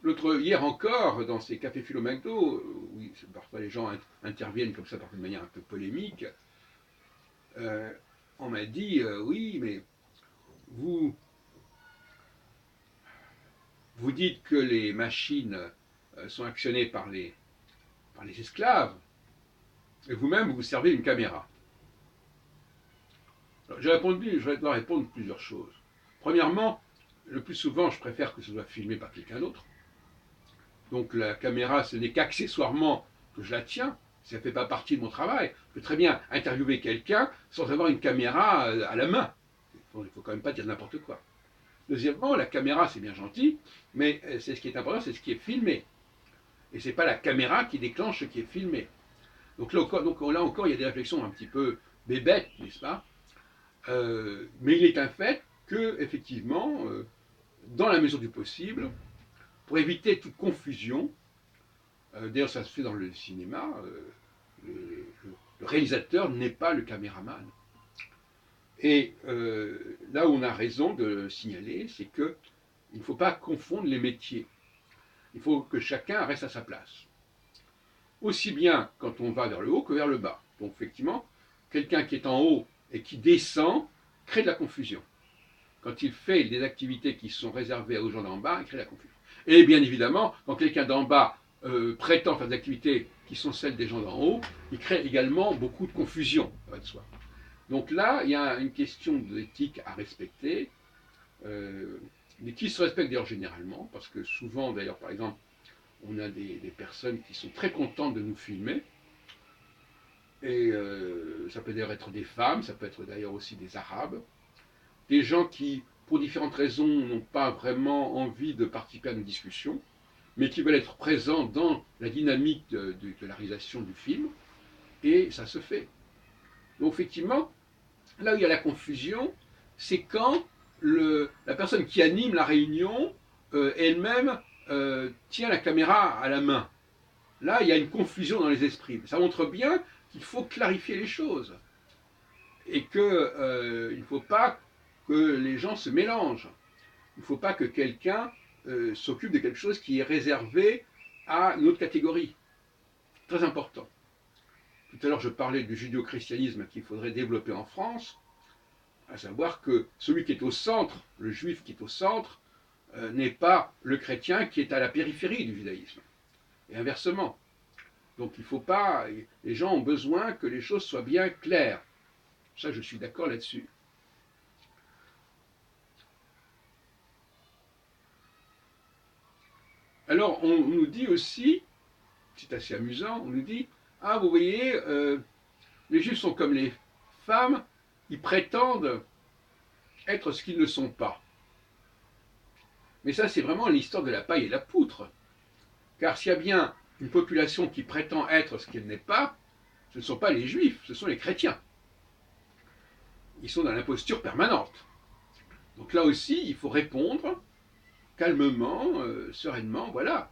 Hier encore, dans ces cafés philo McDo, où parfois les gens interviennent comme ça, parfois de manière un peu polémique, euh, on m'a dit oui, mais vous, vous dites que les machines sont actionnées par les esclaves, et vous-même vous servez une caméra. J'ai répondu, je dois répondre plusieurs choses. Premièrement, le plus souvent, je préfère que ce soit filmé par quelqu'un d'autre. Donc la caméra, ce n'est qu'accessoirement que je la tiens. Ça ne fait pas partie de mon travail. Je peux très bien interviewer quelqu'un sans avoir une caméra à la main. Il ne faut quand même pas dire n'importe quoi. Deuxièmement, la caméra, c'est bien gentil, mais c'est ce qui est important, c'est ce qui est filmé. Et ce n'est pas la caméra qui déclenche ce qui est filmé. Donc là encore, il y a des réflexions un petit peu bébêtes, n'est-ce pas? Mais il est un fait que, effectivement, dans la mesure du possible, pour éviter toute confusion, d'ailleurs ça se fait dans le cinéma, le réalisateur n'est pas le caméraman. Et là où on a raison de le signaler, c'est qu'il ne faut pas confondre les métiers. Il faut que chacun reste à sa place. Aussi bien quand on va vers le haut que vers le bas. Donc effectivement, quelqu'un qui est en haut et qui descend crée de la confusion. Quand il fait des activités qui sont réservées aux gens d'en bas, il crée de la confusion. Et bien évidemment, quand quelqu'un d'en bas prétend faire des activités qui sont celles des gens d'en haut, il crée également beaucoup de confusion, ça va de soi. Donc là, il y a une question d'éthique à respecter, mais qui se respecte d'ailleurs généralement, parce que souvent, d'ailleurs, par exemple, on a des personnes qui sont très contentes de nous filmer, et ça peut d'ailleurs être des femmes, ça peut être d'ailleurs aussi des Arabes, des gens qui, pour différentes raisons, n'ont pas vraiment envie de participer à nos discussions, mais qui veulent être présents dans la dynamique de la réalisation du film, et ça se fait. Donc effectivement, là où il y a la confusion, c'est quand la personne qui anime la réunion elle-même tient la caméra à la main. Là, il y a une confusion dans les esprits. Ça montre bien qu'il faut clarifier les choses et qu'il ne faut pas que les gens se mélangent. Il ne faut pas que quelqu'un s'occupe de quelque chose qui est réservé à une autre catégorie. Très important. Tout à l'heure, je parlais du judéo-christianisme qu'il faudrait développer en France, à savoir que celui qui est au centre, le juif qui est au centre, n'est pas le chrétien qui est à la périphérie du judaïsme. Et inversement. Donc il ne faut pas. Les gens ont besoin que les choses soient bien claires. Ça, je suis d'accord là-dessus. Alors, on nous dit aussi, c'est assez amusant, on nous dit, ah, vous voyez, les juifs sont comme les femmes, ils prétendent être ce qu'ils ne sont pas. Mais ça, c'est vraiment l'histoire de la paille et la poutre. Car s'il y a bien une population qui prétend être ce qu'elle n'est pas, ce ne sont pas les juifs, ce sont les chrétiens. Ils sont dans l'imposture permanente. Donc là aussi, il faut répondre calmement, sereinement, voilà.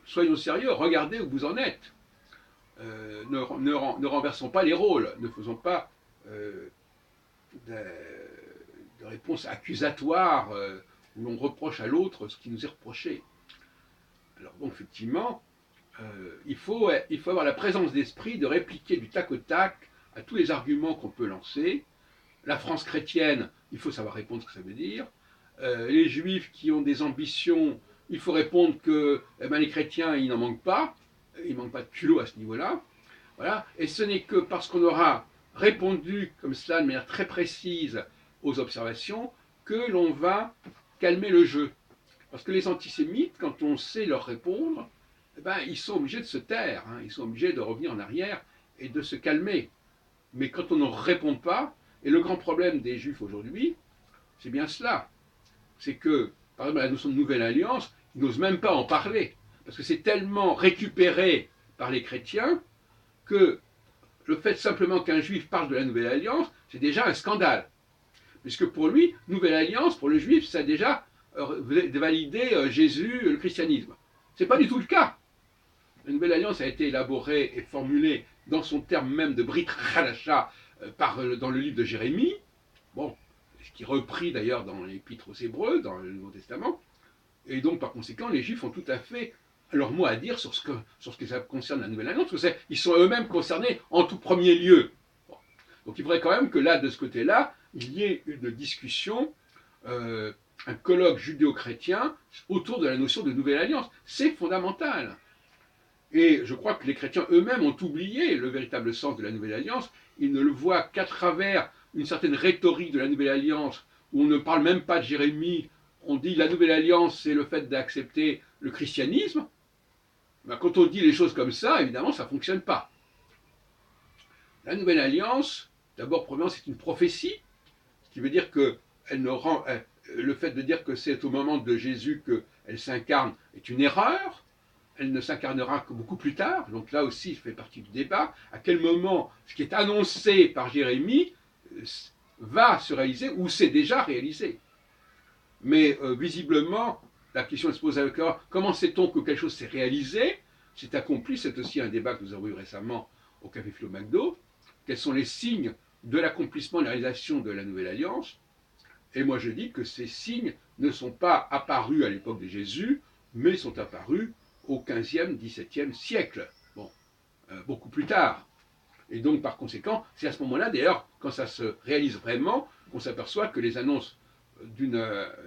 Soyons sérieux, regardez où vous en êtes. Ne renversons pas les rôles, ne faisons pas de, de réponses accusatoires où l'on reproche à l'autre ce qui nous est reproché. Alors donc effectivement, il faut avoir la présence d'esprit de répliquer du tac au tac à tous les arguments qu'on peut lancer. La France chrétienne, il faut savoir répondre ce que ça veut dire. Les juifs qui ont des ambitions, il faut répondre que les chrétiens, ils n'en manquent pas. Ils ne manquent pas de culot à ce niveau-là. Voilà. Et ce n'est que parce qu'on aura répondu comme cela de manière très précise aux observations que l'on va calmer le jeu. Parce que les antisémites, quand on sait leur répondre, eh ben, ils sont obligés de se taire, hein, ils sont obligés de revenir en arrière et de se calmer. Mais quand on ne répond pas, et le grand problème des juifs aujourd'hui, c'est bien cela, c'est que, par exemple, la notion de nouvelle alliance, ils n'osent même pas en parler, parce que c'est tellement récupéré par les chrétiens que le fait simplement qu'un juif parle de la nouvelle alliance, c'est déjà un scandale. Puisque pour lui, nouvelle alliance, pour le juif, ça a déjà validé Jésus, le christianisme. Ce n'est pas du tout le cas. La nouvelle alliance a été élaborée et formulée dans son terme même de Brit Chadasha dans le livre de Jérémie, bon, ce qui est repris d'ailleurs dans l'Épître aux Hébreux, dans le Nouveau Testament. Et donc, par conséquent, les Juifs ont tout à fait leur mot à dire sur ce qui concerne la Nouvelle Alliance, parce qu'ils sont eux-mêmes concernés en tout premier lieu. Bon. Donc il faudrait quand même que là, de ce côté-là, il y ait une discussion, un colloque judéo-chrétien autour de la notion de Nouvelle Alliance. C'est fondamental. Et je crois que les chrétiens eux-mêmes ont oublié le véritable sens de la Nouvelle Alliance. Ils ne le voient qu'à travers une certaine rhétorique de la Nouvelle Alliance, où on ne parle même pas de Jérémie. On dit la Nouvelle Alliance, c'est le fait d'accepter le christianisme. Ben, quand on dit les choses comme ça, évidemment, ça ne fonctionne pas. La Nouvelle Alliance, d'abord, premièrement, c'est une prophétie, ce qui veut dire que le fait de dire que c'est au moment de Jésus qu'elle s'incarne est une erreur. Elle ne s'incarnera que beaucoup plus tard. Donc là aussi, ça fait partie du débat. À quel moment ce qui est annoncé par Jérémie va se réaliser ou s'est déjà réalisé. Mais visiblement, la question se pose avec comment sait-on que quelque chose s'est réalisé, s'est accompli. C'est aussi un débat que nous avons eu récemment au Café Philo McDo. Quels sont les signes de l'accomplissement, de la réalisation de la Nouvelle Alliance? Et moi je dis que ces signes ne sont pas apparus à l'époque de Jésus, mais sont apparus au XVe, XVIIe siècle, bon, beaucoup plus tard. Et donc, par conséquent, c'est à ce moment-là, d'ailleurs, quand ça se réalise vraiment, qu'on s'aperçoit que les annonces d'une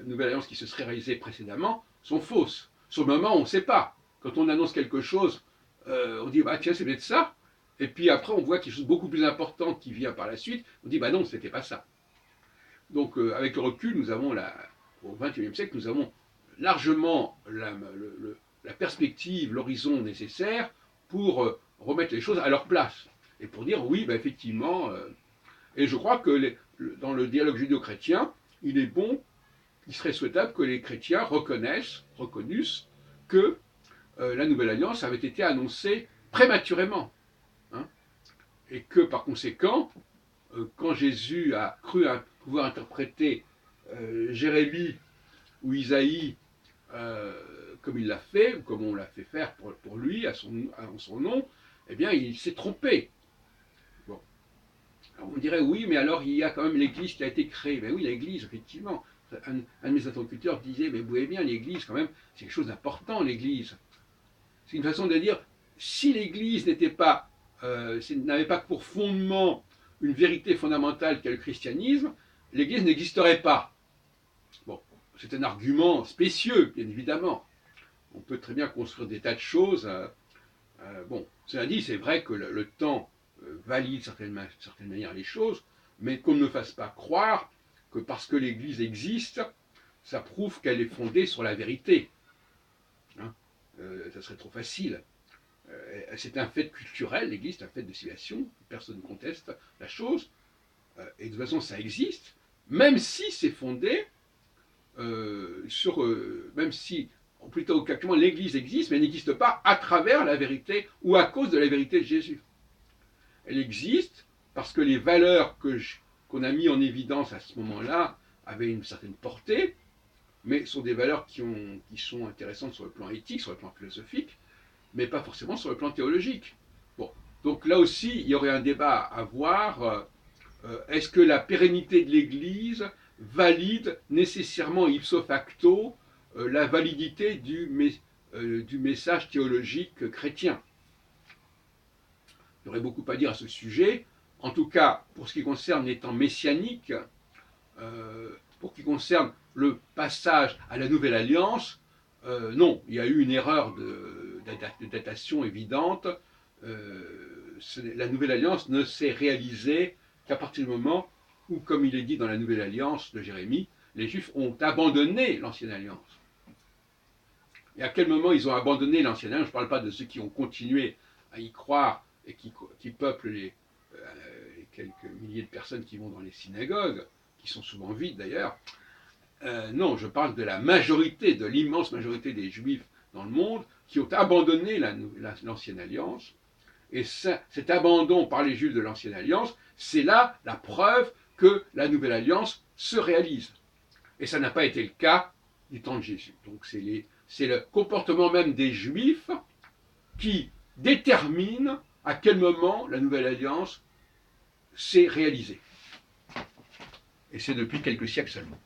nouvelle alliance qui se serait réalisée précédemment sont fausses. Sur le moment, on ne sait pas. Quand on annonce quelque chose, on dit, bah, tiens, c'est peut-être ça. Et puis après, on voit quelque chose de beaucoup plus important qui vient par la suite. On dit, bah non, ce n'était pas ça. Donc, avec le recul, nous avons, au XXIe siècle, nous avons largement la perspective, l'horizon nécessaire pour remettre les choses à leur place. Et pour dire, oui, bah, effectivement, et je crois que dans le dialogue judéo-chrétien, il serait souhaitable que les chrétiens reconnussent que la Nouvelle Alliance avait été annoncée prématurément. Hein, et que par conséquent, quand Jésus a cru pouvoir interpréter Jérémie ou Isaïe comme il l'a fait, ou comme on l'a fait faire pour lui, en son nom, eh bien, il s'est trompé. Bon. Alors on dirait, oui, mais alors il y a quand même l'Église qui a été créée. Ben oui, l'Église, effectivement. Un de mes interlocuteurs disait, mais vous voyez bien, l'Église, quand même, c'est quelque chose d'important, l'Église. C'est une façon de dire, si l'Église n'avait pas pour fondement une vérité fondamentale qu'est le christianisme, l'Église n'existerait pas. Bon, c'est un argument spécieux, bien évidemment. On peut très bien construire des tas de choses. Bon, cela dit, c'est vrai que le temps valide de certaine manière les choses, mais qu'on ne fasse pas croire que parce que l'Église existe, ça prouve qu'elle est fondée sur la vérité. Hein, ça serait trop facile. C'est un fait culturel, l'Église c'est un fait de civilisation, personne ne conteste la chose, et de toute façon ça existe, même si c'est fondé même si, ou plutôt actuellement l'Église existe, mais elle n'existe pas à travers la vérité ou à cause de la vérité de Jésus. Elle existe parce que les valeurs qu'on a mis en évidence à ce moment-là avaient une certaine portée, mais sont des valeurs qui sont intéressantes sur le plan éthique, sur le plan philosophique, mais pas forcément sur le plan théologique. Bon, donc là aussi, il y aurait un débat à avoir. Est-ce que la pérennité de l'Église valide nécessairement ipso facto la validité du message théologique chrétien? Il y aurait beaucoup à dire à ce sujet. En tout cas, pour ce qui concerne les temps messianiques, pour ce qui concerne le passage à la Nouvelle Alliance, non, il y a eu une erreur de datation évidente. La Nouvelle Alliance ne s'est réalisée qu'à partir du moment où, comme il est dit dans la Nouvelle Alliance de Jérémie, les Juifs ont abandonné l'Ancienne Alliance. Et à quel moment ils ont abandonné l'Ancienne Alliance? Je ne parle pas de ceux qui ont continué à y croire et qui peuplent les quelques milliers de personnes qui vont dans les synagogues, qui sont souvent vides d'ailleurs. Non, je parle de la majorité, de l'immense majorité des Juifs dans le monde qui ont abandonné l'Ancienne Alliance. Et cet abandon par les Juifs de l'Ancienne Alliance, c'est là la preuve que la Nouvelle Alliance se réalise. Et ça n'a pas été le cas du temps de Jésus. Donc c'est le comportement même des Juifs qui détermine à quel moment la Nouvelle Alliance s'est réalisée. Et c'est depuis quelques siècles seulement.